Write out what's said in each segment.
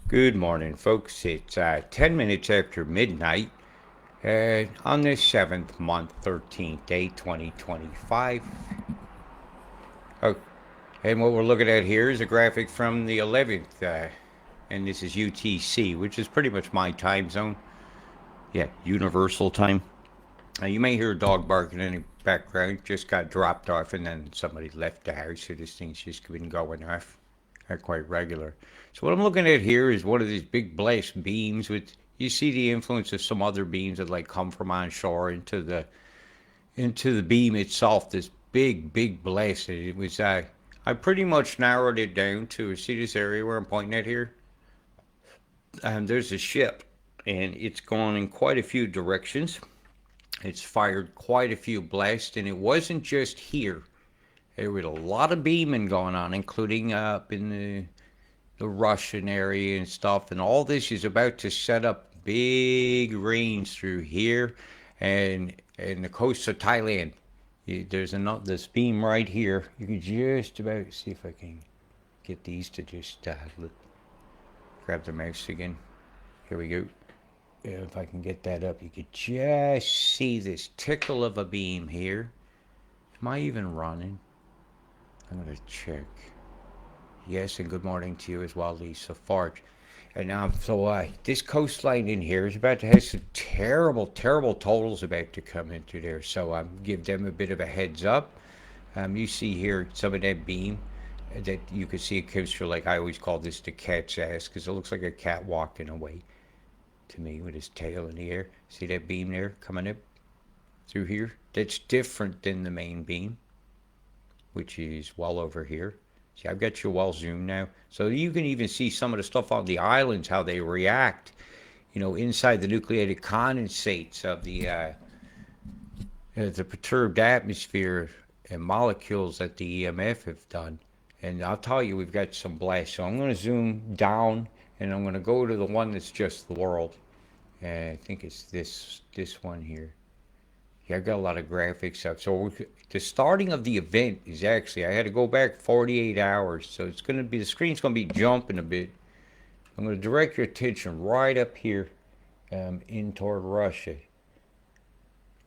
Good morning, folks. It's 10 minutes after midnight on the 7th month, 13th day, 2025. Oh, and what we're looking at here is a graphic from the 11th, and this is UTC, which is pretty much my time zone. Yeah, universal time. You may hear a dog barking in the background. Just got dropped off, and then somebody left the house, so this thing's just been going off quite regular. So what I'm looking at here is one of these big blast beams with you see the influence of some other beams that like come from onshore into the beam itself. This big blast. It was I pretty much narrowed it down to see this area where I'm pointing at here. There's a ship, and it's gone in quite a few directions. It's fired quite a few blasts, and it wasn't just here. There was a lot of beaming going on, including up in the Russian area and stuff. And all this is about to set up big rains through here and the coast of Thailand. There's this beam right here. You can just about see if I can get these to just grab the mouse again. Here we go. If I can get that up, you could just see this tickle of a beam here. Am I even running? I'm going to check. Yes, and good morning to you as well, Lisa Farge. And this coastline in here is about to have some terrible totals about to come into there. So give them a bit of a heads up. You see here some of that beam that you can see it comes through, like I always call this the cat's ass, because it looks like a cat walking away to me with his tail in the air. See that beam there coming up through here? That's different than the main beam, which is well over here. See, I've got you well zoomed now. So you can even see some of the stuff on the islands, how they react, inside the nucleated condensates of the perturbed atmosphere and molecules that the EMF have done. And I'll tell you, we've got some blasts. So I'm going to zoom down, and I'm going to go to the one that's just the world. And I think it's this one here. Yeah, I've got a lot of graphics up. So the starting of the event is actually, I had to go back 48 hours. So it's going to be, the screen's going to be jumping a bit. I'm going to direct your attention right up here in toward Russia.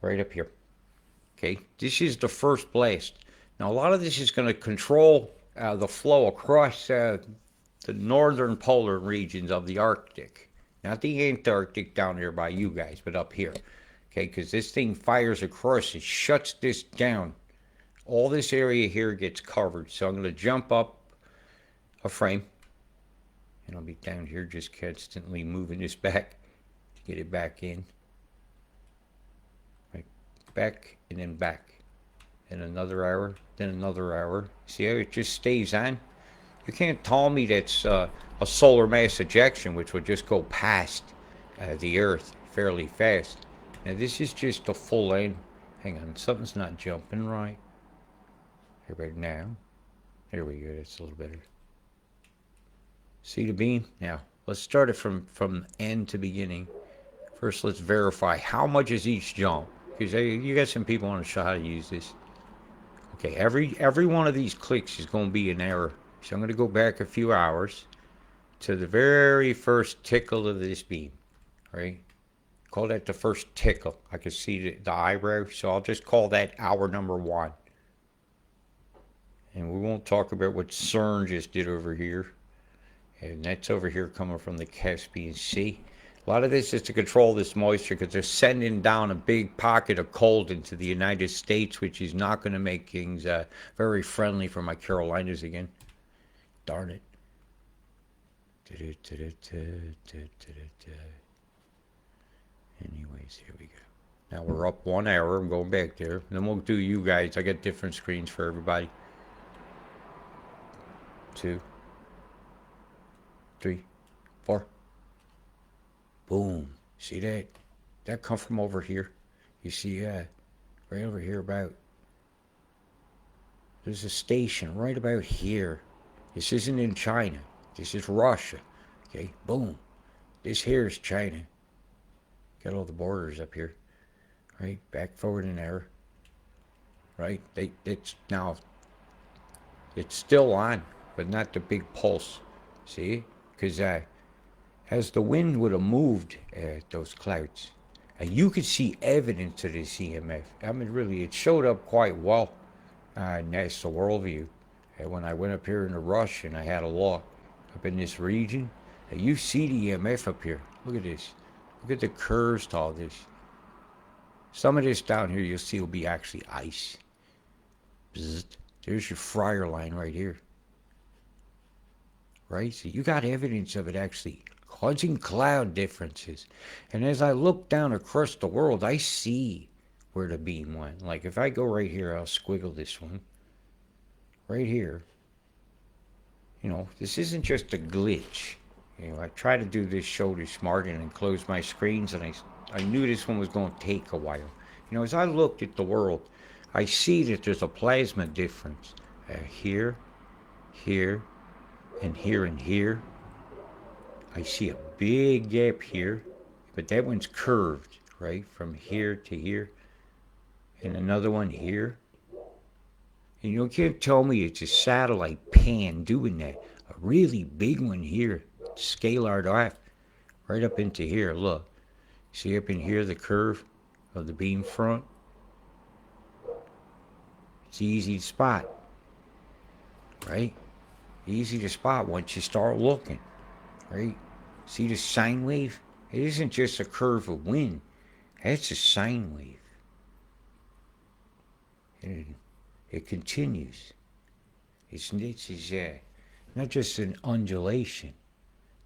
Right up here. Okay, this is the first blast. Now, a lot of this is going to control the flow across the northern polar regions of the Arctic. Not the Antarctic down there by you guys, but up here. Okay, because this thing fires across, it shuts this down. All this area here gets covered. So I'm going to jump up a frame, and I'll be down here just constantly moving this back to get it back in. Right, back and then back. And another hour, then another hour. See how it just stays on? You can't tell me that's a solar mass ejection, which would just go past the Earth fairly fast. Now this is just a full end. Hang on, something's not jumping right. Here right now. There we go, that's a little better. See the beam? Now, let's start it from end to beginning. First, let's verify how much is each jump. Because you got some people on the show how to use this. Okay, every one of these clicks is going to be an error. So I'm going to go back a few hours to the very first tickle of this beam. Right? Call that the first tickle. I can see the eyebrow, so I'll just call that hour number 1. And we won't talk about what CERN just did over here. And that's over here coming from the Caspian Sea. A lot of this is to control this moisture because they're sending down a big pocket of cold into the United States, which is not going to make things very friendly for my Carolinas again. Darn it. Anyways, here we go. Now we're up 1 hour. I'm going back there. Then we'll do you guys. I got different screens for everybody. 2, 3, 4. Boom. See that? That come from over here. You see right over here about. There's a station right about here. This isn't in China. This is Russia. Okay, boom. This here is China. Got all the borders up here. Right, back, forward, and error. Right, it's still on, but not the big pulse. See, because as the wind would have moved those clouds. And you could see evidence of this EMF. I mean, really, it showed up quite well next to worldview. When I went up here in a rush and I had a walk up in this region, you see the EMF up here. Look at this. Look at the curves to all this. Some of this down here you'll see will be actually ice. Bzzzt. There's your fryer line right here. Right? So you got evidence of it actually causing cloud differences. And as I look down across the world, I see where the beam went. Like if I go right here, I'll squiggle this one. Right here. You know, this isn't just a glitch. You know, I try to do this show this morning and close my screens, and I knew this one was going to take a while. You know, as I looked at the world, I see that there's a plasma difference here, here, and here, and here. I see a big gap here, but that one's curved, right, from here to here, and another one here. And you can't tell me it's a satellite pan doing that. A really big one here, scalar off, right up into here. Look, see up in here the curve of the beam front? It's easy to spot, right? Easy to spot once you start looking, right? See the sine wave? It isn't just a curve of wind. That's a sine wave. And it continues. This is not just an undulation.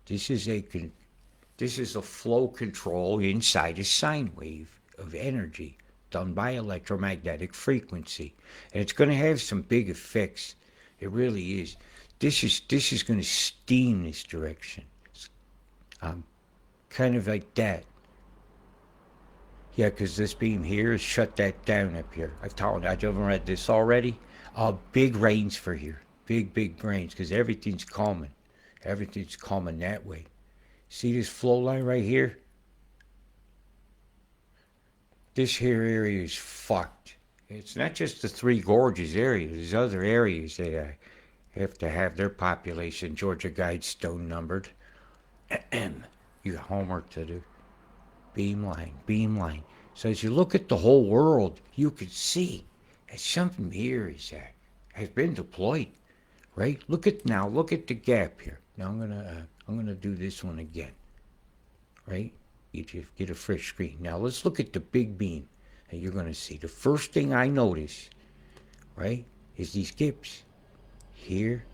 This is a flow control inside a sine wave of energy done by electromagnetic frequency, and it's going to have some big effects. It really is. This is going to steam this direction. Kind of like that. Yeah, because this beam here has shut that down up here. I told you, I haven't read this already. Big rains for here. Big rains, because everything's coming. Everything's coming that way. See this flow line right here? This here area is fucked. It's not just the Three Gorges area. There's other areas that have to have their population Georgia Guidestone numbered. You got homework to do. Beam line. So as you look at the whole world, you can see that something here has been deployed, right? Look at the gap here. Now I'm gonna do this one again, right? You just get a fresh screen. Now let's look at the big beam, and you're gonna see the first thing I notice, right, is these gaps here,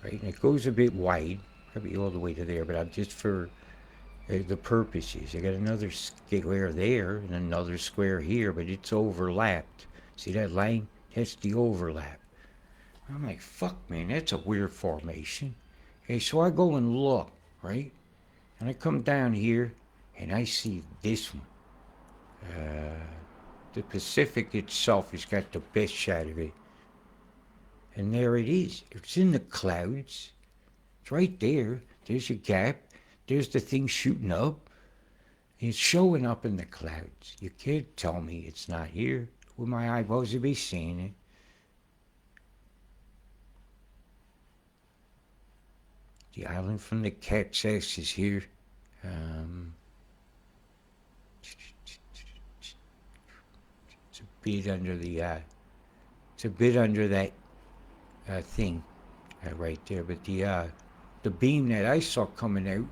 right? And it goes a bit wide, probably all the way to there, but I'm just for the purposes. I got another square there and another square here, but it's overlapped. See that line? That's the overlap. I'm like, fuck, man, that's a weird formation. Okay, so I go and look, right? And I come down here and I see this one. The Pacific itself has got the best shot of it. And there it is. It's in the clouds. It's right there. There's a gap. There's the thing shooting up. It's showing up in the clouds. You can't tell me it's not here. With my eyeballs to be seeing it. The island from the cat's ass is here. It's a bit under the. It's a bit under that thing right there. But the beam that I saw coming out,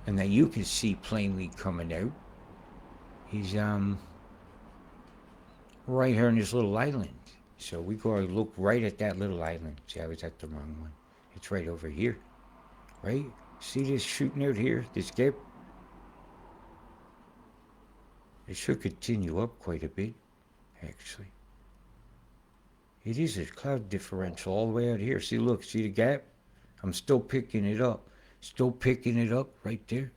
and that you can see plainly coming out, is right here on this little island. So we go and look right at that little island. See, I was at the wrong one. It's right over here. Right? See this shooting out here? This gap? It should continue up quite a bit, actually. It is a cloud differential all the way out here. See, look, see the gap? I'm still picking it up. Still picking it up right there.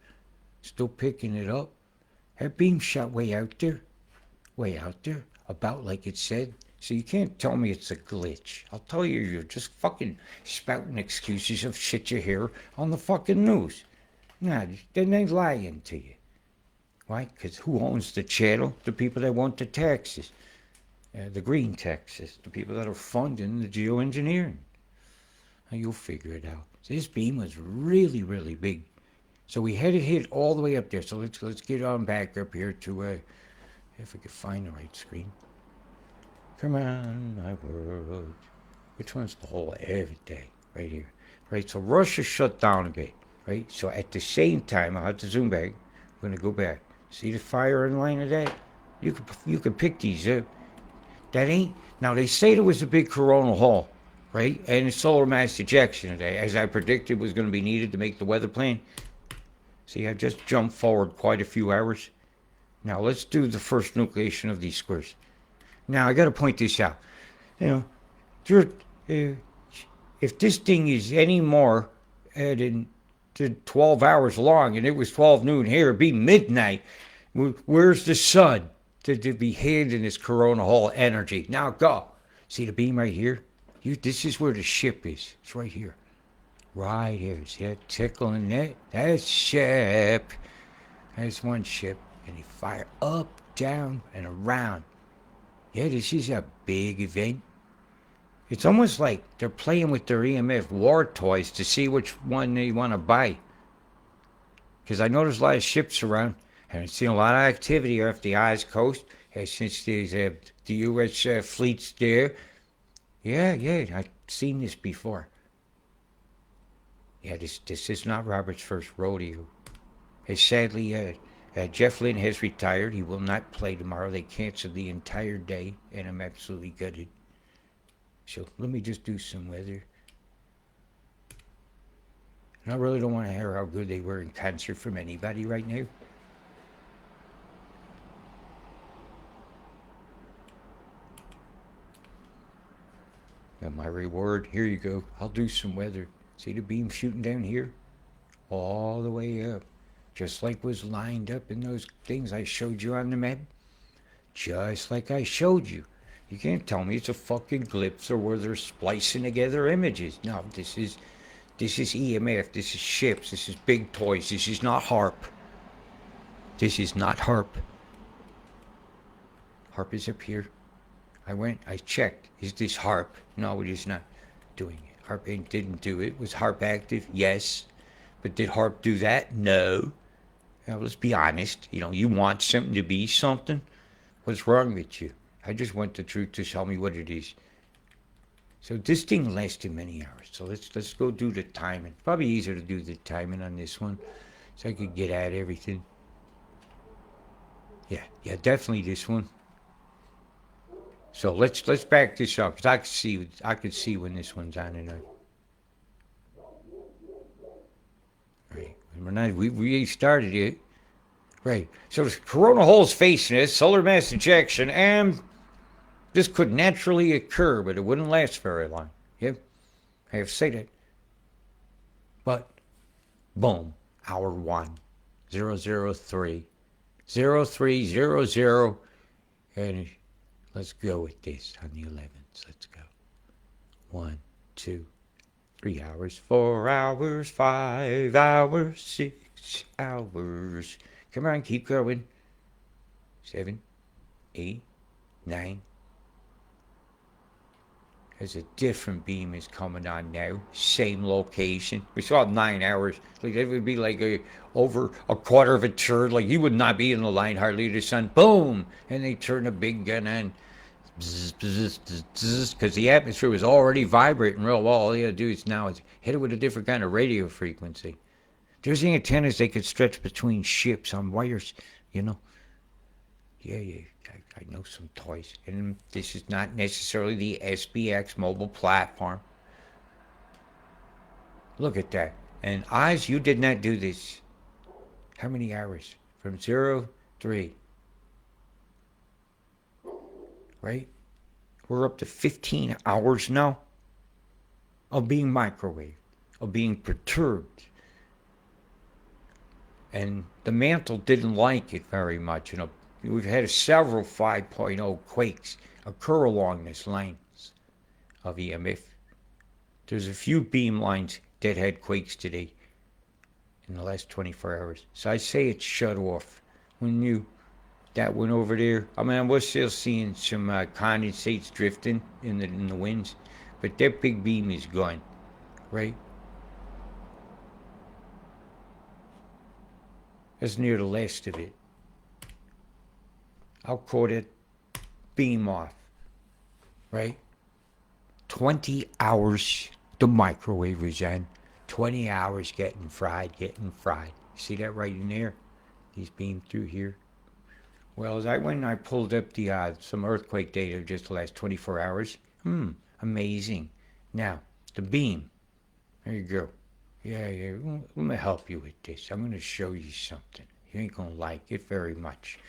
Still picking it up. That beam shot way out there. Way out there. About like it said. So you can't tell me it's a glitch. I'll tell you, you're just fucking spouting excuses of shit you hear on the fucking news. Nah, then they lying to you. Why? Because who owns the channel? The people that want the taxes. The green taxes. The people that are funding the geoengineering. You'll figure it out. So this beam was really, really big. So we had it hit all the way up there. So let's get on back up here to if we could find the right screen. Come on, my world. Which one's the whole everything? Right here. Right, so Russia shut down a bit. Right? So at the same time, I'll have to zoom back. I'm gonna go back. See the fire in line of that? You can pick these up. That ain't now they say there was a big coronal hole, right? And a solar mass ejection today, as I predicted was gonna be needed to make the weather plan. See, I just jumped forward quite a few hours. Now let's do the first nucleation of these squares. Now I gotta point this out. You know, if this thing is any more than 12 hours long and it was 12 noon here, it'd be midnight. Where's the sun to be handing this corona hole energy? Now go. See the beam right here? This is where the ship is. It's right here. Right here. See that tickling that? That's ship. That's one ship. And they fire up, down, and around. Yeah, this is a big event. It's almost like they're playing with their EMF war toys to see which one they want to buy. Because I noticed a lot of ships around. And I've seen a lot of activity off the Oz coast. Since there's the U.S. Fleet's there. Yeah, I've seen this before. Yeah, this is not Robert's first rodeo. Sadly, Jeff Lynne has retired. He will not play tomorrow. They canceled the entire day, and I'm absolutely gutted. So let me just do some weather. And I really don't want to hear how good they were in concert from anybody right now. Got my reward. Here you go. I'll do some weather. See the beam shooting down here? All the way up. Just like was lined up in those things I showed you on the map. Just like I showed you. You can't tell me it's a fucking glimpse or where they're splicing together images. No, this is EMF. This is ships. This is big toys. This is not HARP. This is not HARP. HARP is up here. I checked. Is this HARP? No, it is not doing it. HARP didn't do it. Was HARP active? Yes. But did HARP do that? No. Now, let's be honest. You want something to be something? What's wrong with you? I just want the truth to tell me what it is. So this thing lasted many hours. So let's go do the timing. Probably easier to do the timing on this one, so I could get at everything. Yeah, definitely this one. So let's back this up, because I could see when this one's on and on. Right, we started it. Right, so the corona hole's facing us, solar mass ejection, and this could naturally occur, but it wouldn't last very long. Yep, I have to say that. But, boom, hour 1, 003, 0300, and let's go with this on the 11th. Let's go. 1, 2, 3 hours, 4 hours, 5 hours, 6 hours. Come on, keep going. 7, 8, 9. There's a different beam is coming on now. Same location. We saw 9 hours. Like it would be like over a quarter of a turn. Like he would not be in the line hardly. The sun, boom, and they turn a big gun on. Because the atmosphere was already vibrating real well. All you had to do is now hit it with a different kind of radio frequency. There's the antennas they could stretch between ships on wires, Yeah, I know some toys. And this is not necessarily the SBX mobile platform. Look at that. And Oz, you did not do this. How many hours? From 03. Right? We're up to 15 hours now of being microwaved, of being perturbed. And the mantle didn't like it very much. We've had several 5.0 quakes occur along this lines of EMF. There's a few beam lines that had quakes today in the last 24 hours. So I say it's shut off. That went over there. I mean, we're still seeing some condensates drifting in the winds, but that big beam is gone. right? That's near the last of it. I'll call it beam off, right? 20 hours the microwave was in. 20 hours getting fried. See that right in there? These beams through here. Well, as I went and I pulled up the some earthquake data just the last 24 hours. Amazing. Now, the beam. There you go. Yeah. Let me help you with this. I'm going to show you something. You ain't going to like it very much.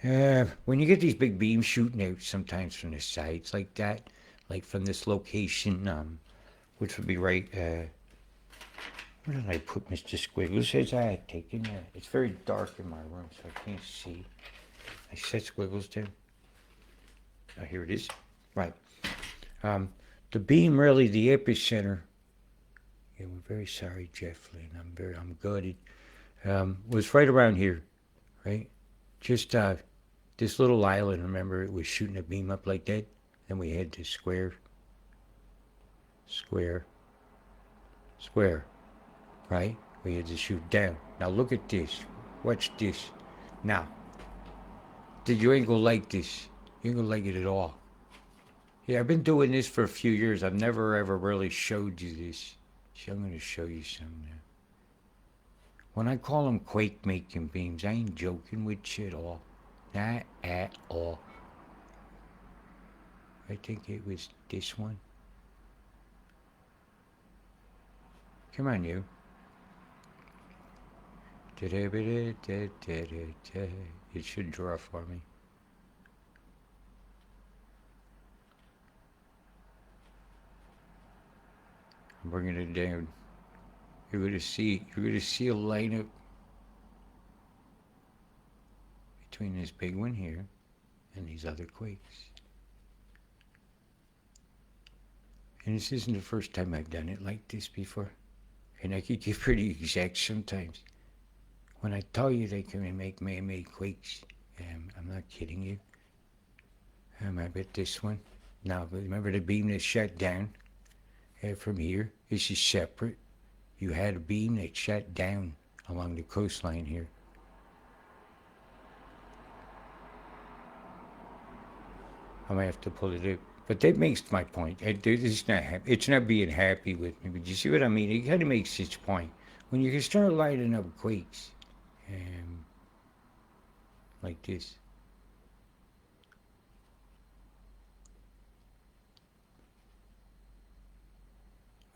When you get these big beams shooting out sometimes from the sides like that, like from this location, which would be right, where did I put Mr. Squiggles? As I had taken, it's very dark in my room, so I can't see. I set Squiggles down. Oh, here it is. Right. The beam, really, the epicenter. Yeah, we're very sorry, Jeff Lynn. I'm gutted. Was right around here, right? Just this little island. Remember, it was shooting a beam up like that. Then we had this square, right? We had to shoot down. Now look at this. Watch this. Now, you ain't gonna like this. You ain't gonna like it at all. Yeah, I've been doing this for a few years. I've never ever really showed you this. So I'm gonna show you some now. When I call them quake-making beams, I ain't joking with you at all. Not at all. I think it was this one. Come on, you. It should draw for me. I'm bringing it down. You're gonna see a lineup between this big one here and these other quakes. And this isn't the first time I've done it like this before. And I could get pretty exact sometimes. When I tell you they can make man-made quakes, I'm not kidding you. I bet this one. Now, remember the beam that shut down from here? This is separate. You had a beam that shut down along the coastline here. I might have to pull it up. But that makes my point. It's not being happy with me, but you see what I mean? It kind of makes its point. When you can start lighting up quakes, like this.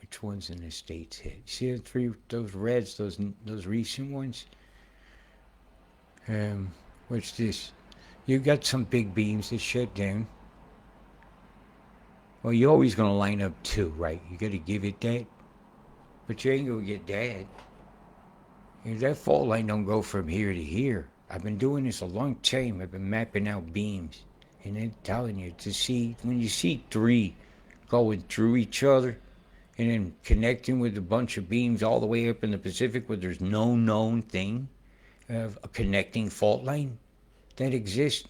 Which ones in the States hit? See the three, those reds, those recent ones? What's this? You got some big beams that shut down. Well, you're always going to line up two, right? You got to give it that. But you ain't going to get that. That fault line don't go from here to here. I've been doing this a long time. I've been mapping out beams. And then telling you to see, when you see three going through each other and then connecting with a bunch of beams all the way up in the Pacific where there's no known thing of a connecting fault line that exists,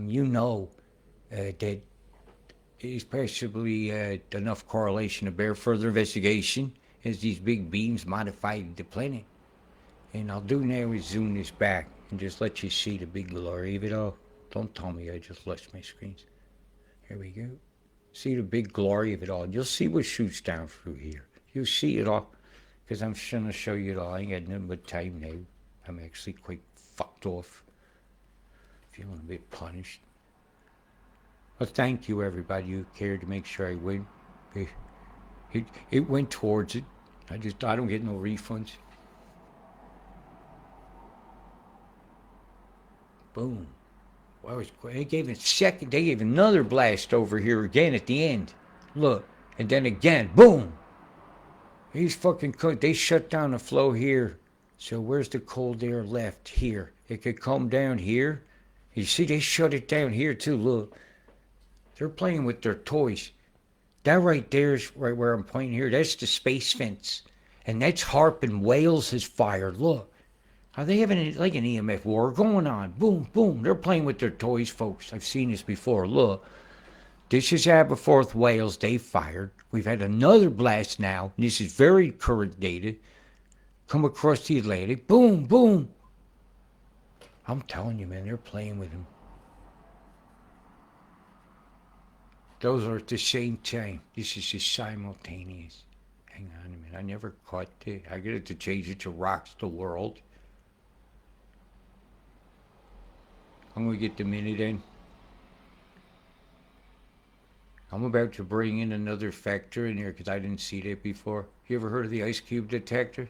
you know that is possibly enough correlation to bear further investigation as these big beams modified the planet. And I'll do now is zoom this back and just let you see the big glory of it all. Don't tell me I just lost my screens. Here we go. See the big glory of it all. You'll see what shoots down through here. You'll see it all. Because I'm going to show you it all. I ain't got nothing but time now. I'm actually quite fucked off. Feeling a bit punished. Well, thank you, everybody who cared to make sure I win. It went towards it. I don't get no refunds. Boom. Well, they gave it second. They gave another blast over here again at the end. Look, and then again, boom. These fucking they shut down the flow here. So where's the cold air left? Here. It could come down here. You see, they shut it down here too. Look. They're playing with their toys. That right there is right where I'm pointing here. That's the space fence. And that's HAARP and Wales has fired. Look. Are they having like an EMF war going on? Boom, boom. They're playing with their toys, folks. I've seen this before. Look. This is Aberforth, Wales. They fired. We've had another blast now. And this is very current data. Come across the Atlantic. Boom, boom. I'm telling you, man, they're playing with him. Those are at the same time. This is just simultaneous. Hang on a minute. I never caught it. I get it to change it to rocks the world. I'm going to get the minute in. I'm about to bring in another factor in here because I didn't see that before. You ever heard of the ice cube detector?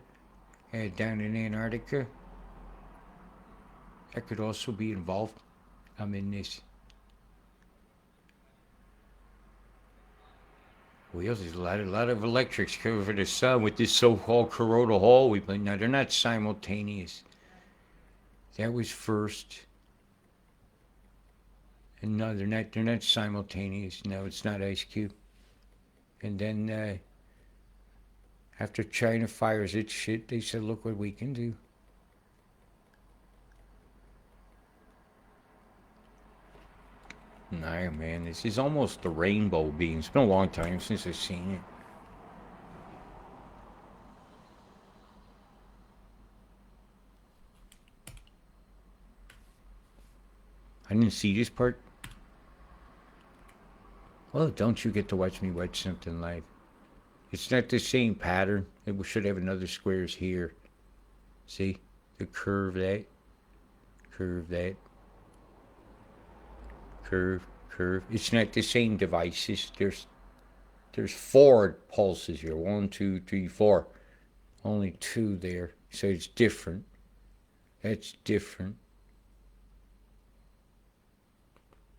Down in Antarctica? That could also be involved. I'm in this. Wheels, there's a lot of electrics coming from the sun with this so-called coronal hole we put. Now, they're not simultaneous. That was first. And no, they're not simultaneous. No, it's not ice cube. And then after China fires its shit, they said, look what we can do. Nah, man, this is almost the rainbow beam. It's been a long time since I've seen it. I didn't see this part. Well, don't you get to watch me watch something live? It's not the same pattern. We should have another squares here. See? The curve that. Curve that. Curve, curve. It's not the same devices. There's 4 pulses here. 1, 2, 3, 4. Only 2 there. So it's different. That's different.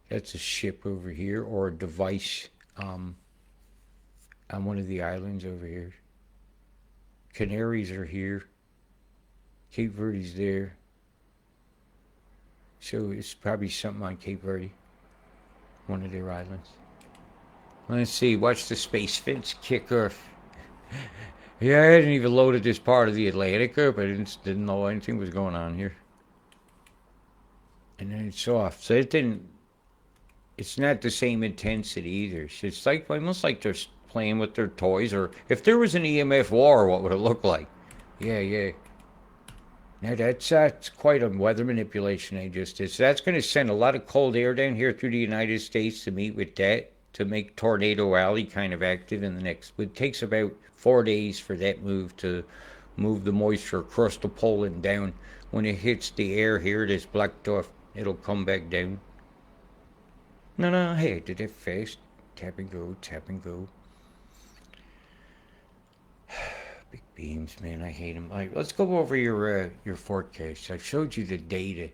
That's a ship over here, or a device on one of the islands over here. Canaries are here. Cape Verde's there. So it's probably something on Cape Verde, one of their islands. Let's see, watch the space fence kick off. Yeah, I hadn't even loaded this part of the Atlantic up. I didn't know anything was going on here. And then it's off. So it's not the same intensity either. It's like almost like they're playing with their toys. Or if there was an EMF war, what would it look like? Yeah. Now that's quite a weather manipulation I just did. So that's going to send a lot of cold air down here through the United States to meet with that, to make Tornado Alley kind of active in the next. It takes about 4 days for that move to move the moisture across the pole and down. When it hits the air here, this blocked off, it'll come back down. No, hey, I did it fast. Tap and go, tap and go. Big beams, man, I hate them. All right, let's go over your forecast. I showed you the data.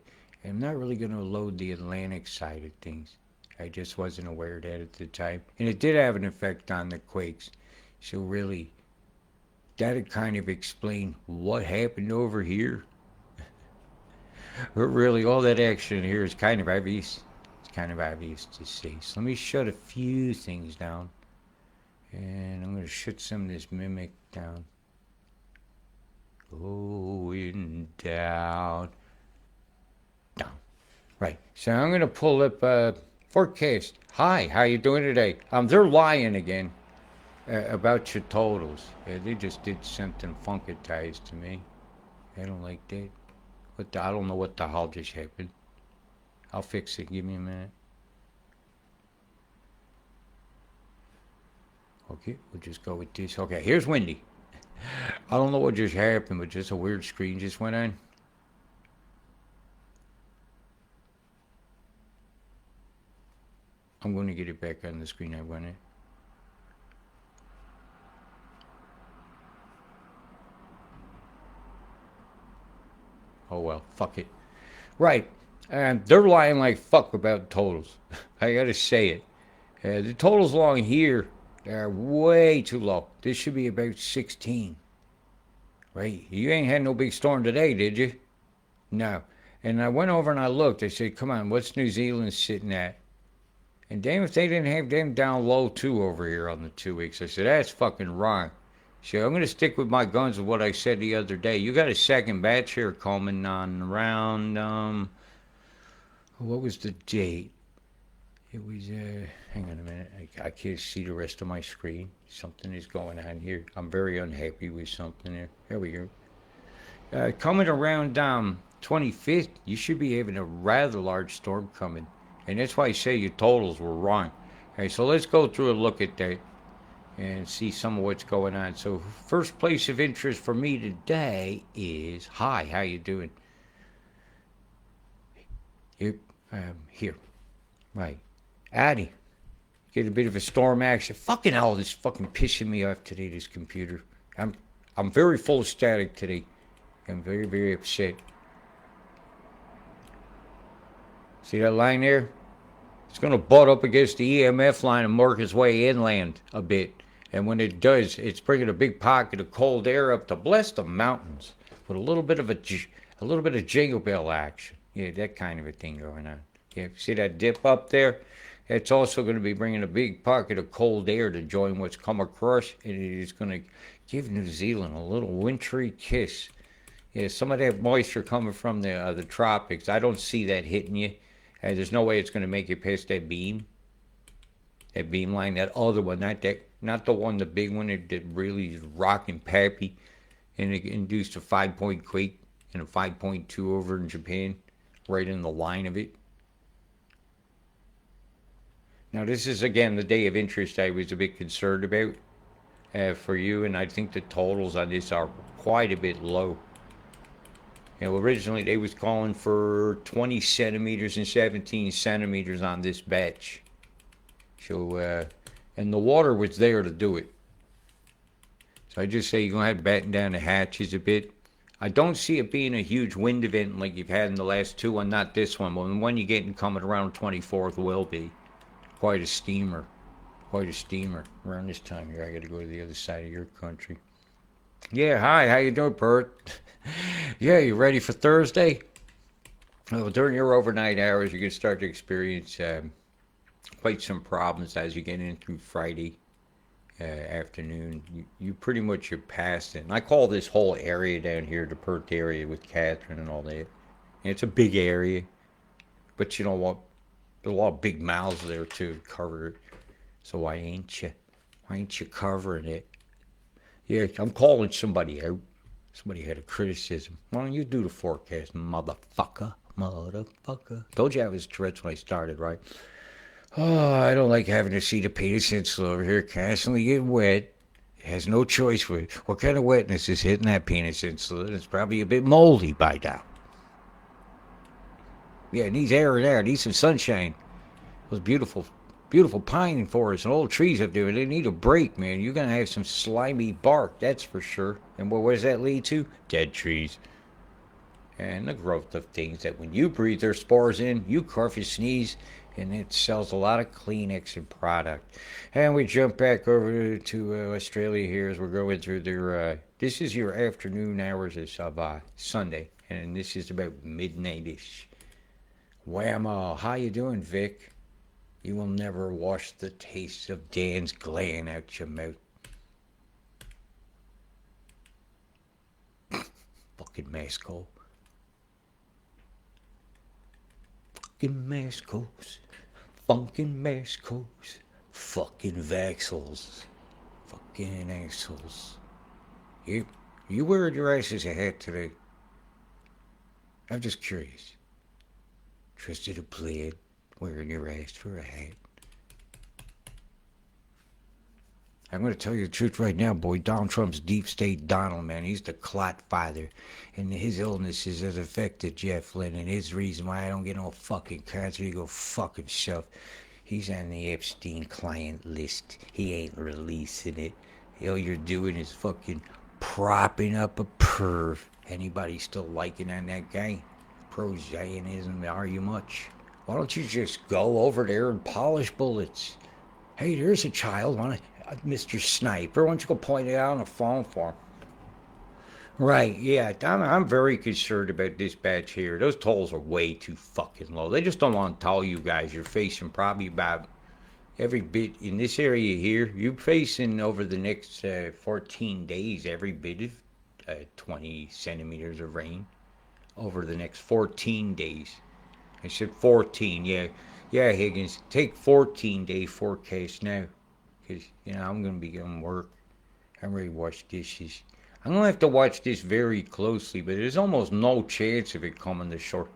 I'm not really going to load the Atlantic side of things. I just wasn't aware of that at the time. And it did have an effect on the quakes. So really, that'd kind of explain what happened over here. But really, all that action here is kind of obvious. Kind of obvious to see. So let me shut a few things down. And I'm going to shut some of this mimic down. Going down. Down. Right. So I'm going to pull up forecast. Hi, how you doing today? They're lying again about your totals. They just did something funkatized to me. I don't like that. I don't know what the hell just happened. I'll fix it. Give me a minute. Okay, we'll just go with this. Okay, here's Wendy. I don't know what just happened, but just a weird screen just went on. I'm going to get it back on the screen I went in. Oh well, fuck it. Right. They're lying like fuck about totals. I gotta say it. The totals along here are way too low. This should be about 16. Right? You ain't had no big storm today, did you? No. And I went over and I looked. I said, come on, what's New Zealand sitting at? And damn if they didn't have them down low too over here on the 2 weeks. I said, that's fucking wrong. So I'm going to stick with my guns with what I said the other day. You got a second batch here coming on around... what was the date? It was, hang on a minute. I can't see the rest of my screen. Something is going on here. I'm very unhappy with something there. There we go. Coming around 25th, you should be having a rather large storm coming. And that's why I say your totals were wrong. Okay, so let's go through a look at that and see some of what's going on. So first place of interest for me today is, hi, how you doing? Yep, here. Right. Addy, get a bit of a storm action. Fucking hell, this is fucking pissing me off today, this computer. I'm very full of static today. I'm very, very upset. See that line there? It's going to butt up against the EMF line and work its way inland a bit. And when it does, it's bringing a big pocket of cold air up to bless the mountains with a little bit of jingle bell action. Yeah, that kind of a thing going on. Yeah, see that dip up there? It's also going to be bringing a big pocket of cold air to join what's come across, and it is going to give New Zealand a little wintry kiss. Yeah, some of that moisture coming from the tropics. I don't see that hitting you. There's no way it's going to make it past that beam line. That other one, not the one, the big one that really is rocking Pappy, and it induced a 5-point quake and a 5.2 over in Japan, right in the line of it. Now this is again the day of interest I was a bit concerned about for you, and I think the totals on this are quite a bit low. You know, originally they was calling for 20 centimeters and 17 centimeters on this batch. So, and the water was there to do it. So I just say you're going to have to batten down the hatches a bit. I don't see it being a huge wind event like you've had in the last two, and not this one. But the one you're getting coming around 24th will be quite a steamer. Quite a steamer. Around this time here, I got to go to the other side of your country. Yeah, hi, how you doing, Bert? Yeah, you ready for Thursday? Well, during your overnight hours, you're going to start to experience quite some problems as you get in through Friday afternoon. You pretty much are past it. And I call this whole area down here the Perth area with Catherine and all that. And it's a big area, but you know what? There's a lot of big mouths there too to cover it. So why ain't you covering it? Yeah, I'm calling somebody out. Somebody had a criticism. Why don't you do the forecast, motherfucker? Motherfucker. Told you I was Tourette's when I started, right? Oh, I don't like having to see the penis insular over here constantly getting wet. It has no choice with it. What kind of wetness is hitting that penis insular? It's probably a bit moldy by now. Yeah, it needs air there. It needs some sunshine. Those beautiful pine forests and old trees up there, they need a break, man. You're going to have some slimy bark, that's for sure. And what does that lead to? Dead trees. And the growth of things that when you breathe their spores in, you cough, you sneeze, and it sells a lot of Kleenex and product. And we jump back over to Australia here as we're going through their, this is your afternoon hours of Sunday. And this is about midnight-ish. Whammo, how you doing, Vic? You will never wash the taste of Dan's gland out your mouth. Fucking Masco. Fucking Mascos. Fucking Mascos. Fucking Vaxels. Fucking assholes. You wearing your ass as a hat today? I'm just curious. Trusted a plan. Wearing your ass for a hat. I'm going to tell you the truth right now, boy. Donald Trump's deep state Donald, man. He's the clot father. And his illnesses has affected Jeff Lynne. And his reason why I don't get no fucking cancer, he go fuck himself. He's on the Epstein client list. He ain't releasing it. All you're doing is fucking propping up a perv. Anybody still liking on that guy? Pro-Zionism, are you much? Why don't you just go over there and polish bullets? Hey, there's a child, Mr. Sniper. Why don't you go point it out on the phone for him? Right, yeah. I'm very concerned about this batch here. Those tolls are way too fucking low. They just don't want to tell you guys you're facing probably about every bit in this area here. You're facing over the next 14 days every bit of 20 centimeters of rain over the next 14 days. I said 14, yeah. Yeah, Higgins, take 14-day forecast now. Because, I'm going to be getting work. I'm ready to wash dishes. I'm going to have to watch this very closely, but there's almost no chance of it coming to shore.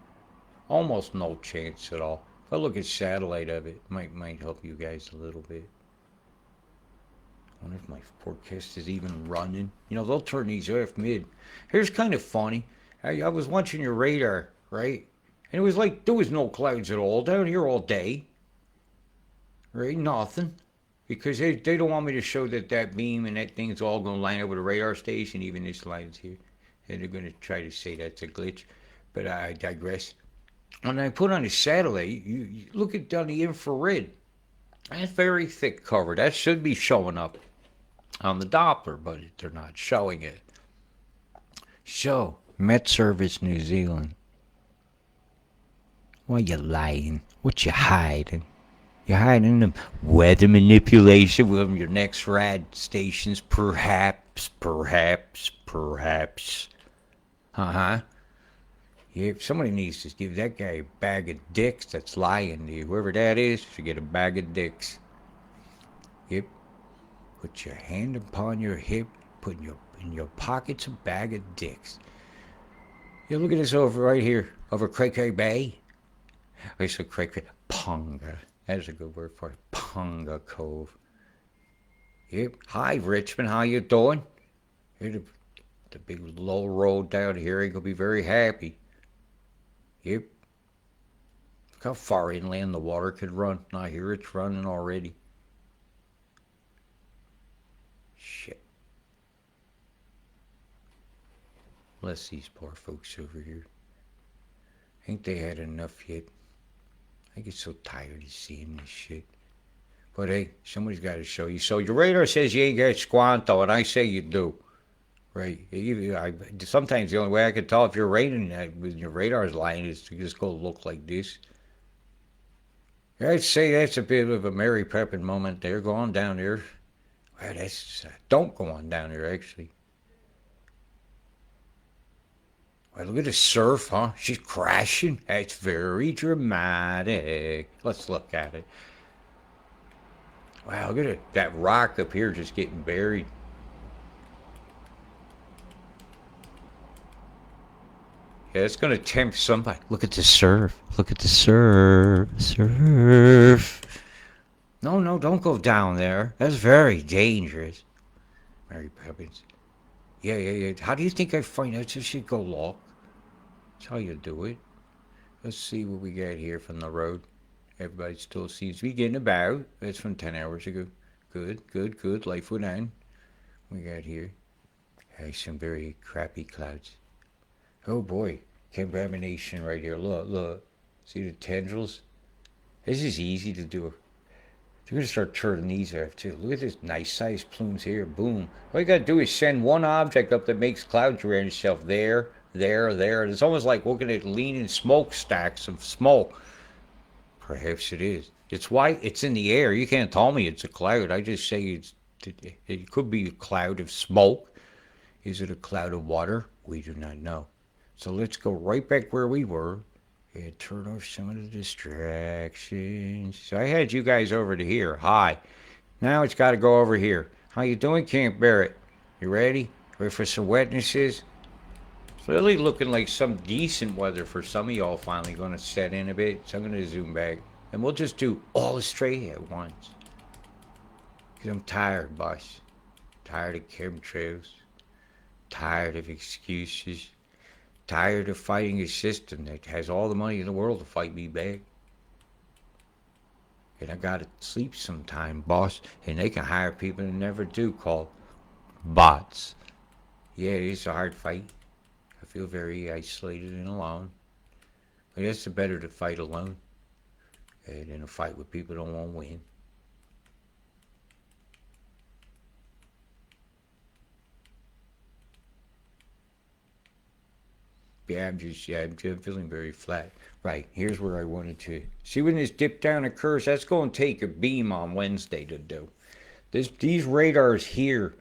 Almost no chance at all. If I look at satellite of it, might help you guys a little bit. I wonder if my forecast is even running. They'll turn these off mid. Here's kind of funny. I was watching your radar, right? And it was like there was no clouds at all down here all day. Right? Nothing. Because they don't want me to show that beam and that thing's all going to line up with a radar station, even this line's here. And they're going to try to say that's a glitch. But I digress. When I put on a satellite, you look at down the infrared. That's very thick cover. That should be showing up on the Doppler, but they're not showing it. So, Met Service New Zealand. Why you lying? What you hiding? You're hiding the weather manipulation with your next rad stations, perhaps. Uh-huh. Yeah, somebody needs to give that guy a bag of dicks that's lying to you. Whoever that is should get a bag of dicks. Yep. Put your hand upon your hip, put in your pockets a bag of dicks. Yeah, look at this over right here, over Cray Bay. I said Cray, Punga. That's a good word for it. Punga Cove. Yep. Hi, Richmond. How you doing? Here's the big low road down here. You're going to be very happy. Yep. Look how far inland the water could run. Now here it's running already. Shit. Bless these poor folks over here. Ain't they had enough yet? I get so tired of seeing this shit. But hey, somebody's got to show you. So your radar says you ain't got Squanto, and I say you do. Right? Sometimes the only way I can tell if you're rating when your radar's lying is to just go look like this. I'd say that's a bit of a Mary Poppins moment there, going down there. Well, don't go on down there, actually. Well, look at the surf, huh? She's crashing. That's very dramatic. Let's look at it. Wow, look at it. That rock up here just getting buried. Yeah, it's going to tempt somebody. Look at the surf. Look at the surf. Surf. No, don't go down there. That's very dangerous. Mary Poppins. Yeah. How do you think I find out? Just should go look. That's how you do it. Let's see what we got here from the road. Everybody still seems to be getting about. That's from 10 hours ago. Good. Life went on. We got here. Hey, some very crappy clouds. Oh boy, contamination right here. Look. See the tendrils? This is easy to do. They're going to start turning these off too. Look at this nice sized plumes here. Boom. All you got to do is send one object up that makes clouds around itself. There. It's almost like looking at leaning smokestacks of smoke. Perhaps it is. It's white. It's in the air. You can't tell me it's a cloud. I just say it could be a cloud of smoke. Is it a cloud of water? We do not know. So let's go right back where we were and turn off some of the distractions. So I had you guys over to here. Hi. Now it's got to go over here. How you doing, Camp Barrett? You ready? Ready for some wetnesses? It's really looking like some decent weather for some of y'all finally going to set in a bit. So I'm going to zoom back. And we'll just do all Australia at once. Because I'm tired, boss. Tired of chemtrails. Tired of excuses. Tired of fighting a system that has all the money in the world to fight me back. And I gotta sleep sometime, boss. And they can hire people that never do, called bots. Yeah, it is a hard fight. I feel very isolated and alone. But it's better to fight alone than a fight with people that don't want to win. Yeah, I'm feeling very flat. Right, here's where I wanted to. See when this dip down occurs? That's going to take a beam on Wednesday to do. These radars here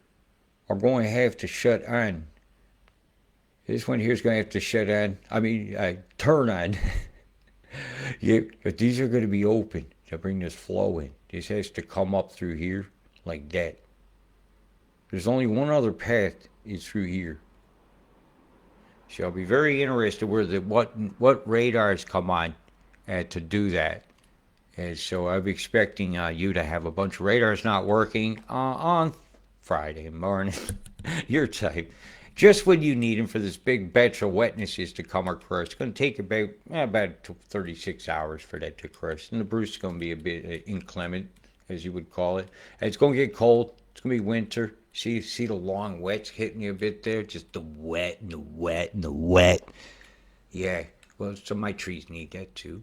are going to have to shut on. This one here is going to have to shut on. Turn on. Yeah, but these are going to be open to bring this flow in. This has to come up through here like that. There's only one other path is through here. So I'll be very interested where the what radars come on to do that. And so I'm expecting you to have a bunch of radars not working on Friday morning, your time. Just when you need them for this big batch of wetnesses to come across. It's going to take about 36 hours for that to cross. And the Bruce is going to be a bit inclement, as you would call it. And it's going to get cold. It's going to be winter. See the long wets hitting you a bit there? Just the wet and the wet and the wet. Yeah, well, some of my trees need that too.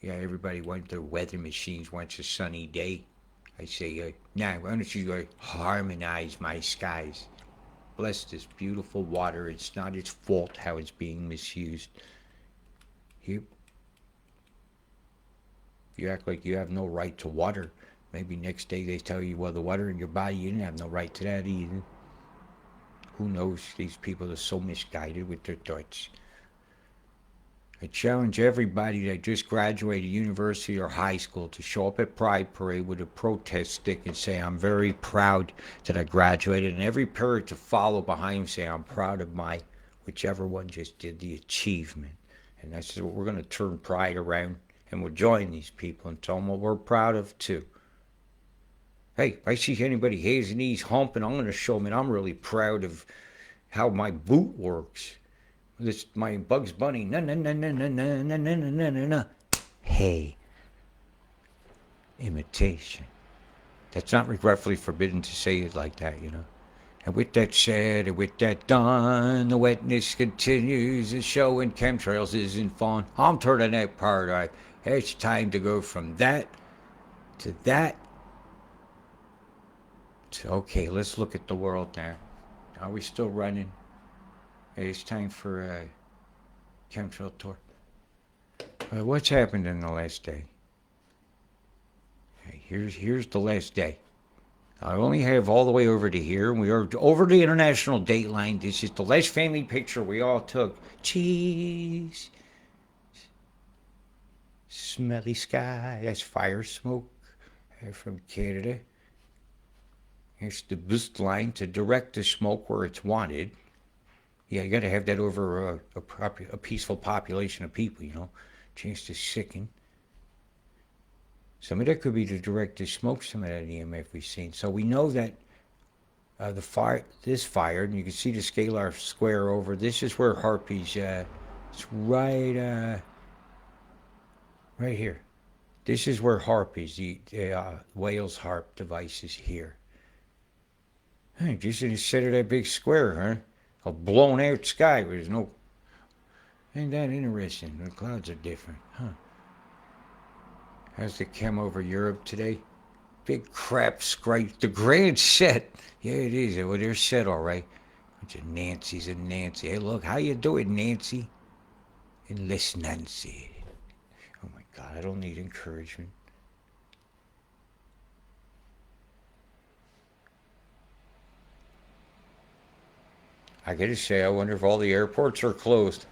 Yeah, everybody wants their weather machines wants a sunny day. I say, now, why don't you harmonize my skies? Bless this beautiful water. It's not its fault how it's being misused. You act like you have no right to water. Maybe next day they tell you, well, the water in your body, you didn't have no right to that either. Who knows? These people are so misguided with their thoughts. I challenge everybody that just graduated university or high school to show up at Pride Parade with a protest stick and say, I'm very proud that I graduated. And every parent to follow behind him say, I'm proud of my, whichever one just did the achievement. And that's what we're going to turn Pride around. And we'll join these people and tell them what we're proud of too. Hey, if I see anybody hands and knees humping, I'm going to show them that I'm really proud of how my boot works. This my Bugs Bunny. Na na na na na na na na na na na. Hey, imitation. That's not regretfully forbidden to say it like that, you know. And with that said, and with that done, the wetness continues. The show in chemtrails isn't fun. I'm turning that part off. It's time to go from that to that. Okay, let's look at the world now. Are we still running? It's time for a chemtrail tour. What's happened in the last day? Here's the last day. I only have all the way over to here. We are over the international date line. This is the last family picture we all took. Cheese. Smelly sky. That's fire smoke from Canada. Here's the boost line to direct the smoke where it's wanted. Yeah, you got to have that over a peaceful population of people, you know. Chance to sicken. Some of that could be to direct the smoke, some of that EMF we've seen. So we know that this fire, and you can see the scalar square over. This is where harpies. It's right here. This is where harpies, the whale's harp device is here. Hey, just in the center of that big square, huh? A blown out sky where there's no. Ain't that interesting? The clouds are different, huh? How's the chem over Europe today? Big crap scrape. The grand set. Yeah, it is. Well, they're set all right. Bunch of Nancy's and Nancy. Hey, look, how you doing, Nancy? And less Nancy. Oh my God, I don't need encouragement. I gotta say, I wonder if all the airports are closed.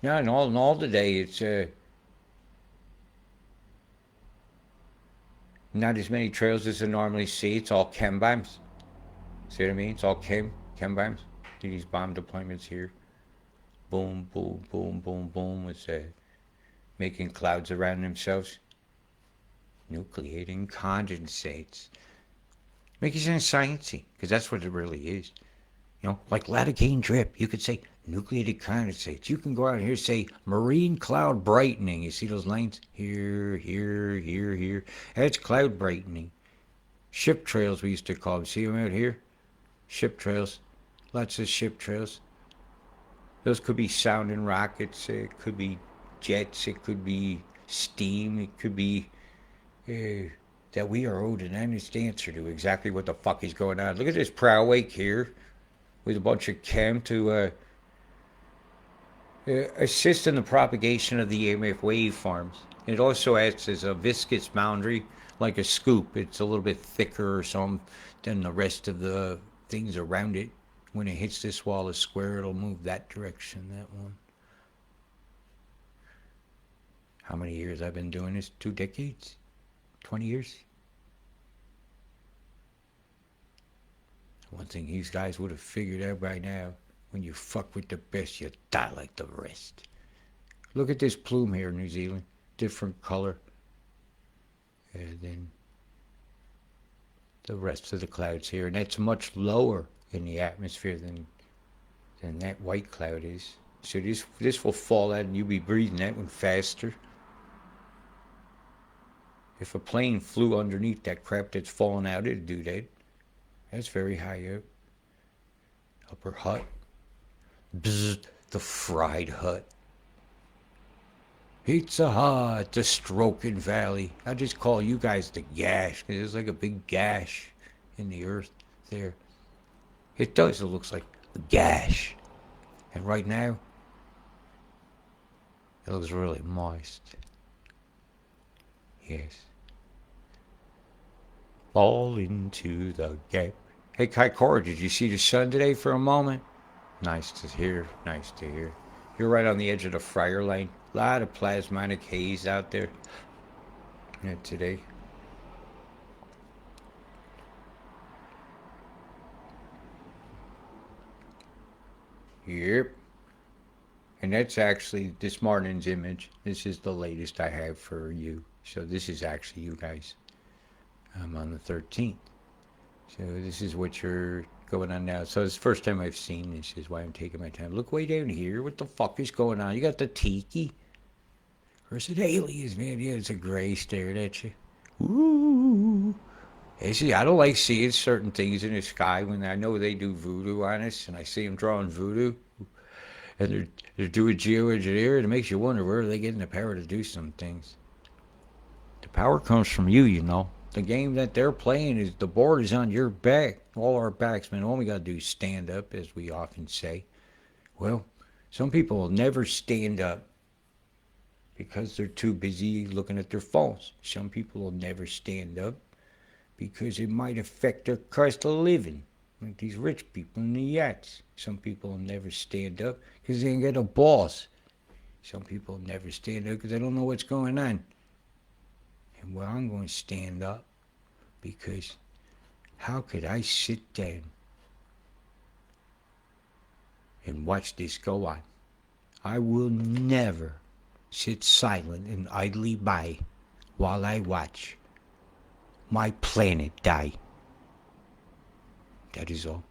Yeah, in all today, it's not as many trails as I normally see. It's all chem bombs. See what I mean? It's all chem bombs. These bomb deployments here. Boom, boom, boom, boom, boom. It's making clouds around themselves. Nucleating condensates. Make it sound sciencey, because that's what it really is. You know, like lidocaine drip. You could say nucleated condensates. You can go out here and say marine cloud brightening. You see those lines? Here, here, here, here. That's cloud brightening. Ship trails, we used to call them. See them out here? Ship trails. Lots of ship trails. Those could be sounding rockets. It could be jets. It could be steam. It could be that we are owed an honest answer to exactly what the fuck is going on. Look at this prow wake here with a bunch of chem to assist in the propagation of the EMF waveforms. It also acts as a viscous boundary, like a scoop. It's a little bit thicker or something than the rest of the things around it. When it hits this wall of square, it'll move that direction, that one. How many years I've been doing this? 2 decades? 20 years? One thing these guys would have figured out by now, when you fuck with the best, you die like the rest. Look at this plume here in New Zealand. Different color than the rest of the clouds here. And that's much lower in the atmosphere than that white cloud is. So this will fall out and you'll be breathing that one faster. If a plane flew underneath that crap that's falling out, it'd do that. That's very high up. Upper Hutt. Bzz, the fried Hutt. Pizza Hut, the Stroking Valley. I just call you guys the gash, because there's like a big gash in the earth there. It does, it looks like a gash. And right now, it looks really moist. Yes. Fall into the gap. Hey, Kai Cora, did you see the sun today for a moment? Nice to hear, nice to hear. You're right on the edge of the fire lane. A lot of plasmatic haze out there today. Yep. And that's actually this morning's image. This is the latest I have for you. So this is actually you guys. I'm on the 13th. So this is what you're going on now. So it's the first time I've seen this. Is why I'm taking my time. Look way down here. What the fuck is going on? You got the tiki? Or is it aliens, man? Yeah, it's a gray staring at you. Ooh. Hey, see, I don't like seeing certain things in the sky when I know they do voodoo on us, and I see them drawing voodoo, and they're doing geoengineering. It makes you wonder where are they getting the power to do some things. The power comes from you, you know. The game that they're playing is the board is on your back, all our backs, man. All we gotta do is stand up, as we often say. Well, some people will never stand up because they're too busy looking at their phones. Some people will never stand up because it might affect their cost of living, like these rich people in the yachts. Some people will never stand up because they ain't got a boss. Some people will never stand up because they don't know what's going on. And well, I'm going to stand up because how could I sit down and watch this go on? I will never sit silent and idly by while I watch my planet die. That is all.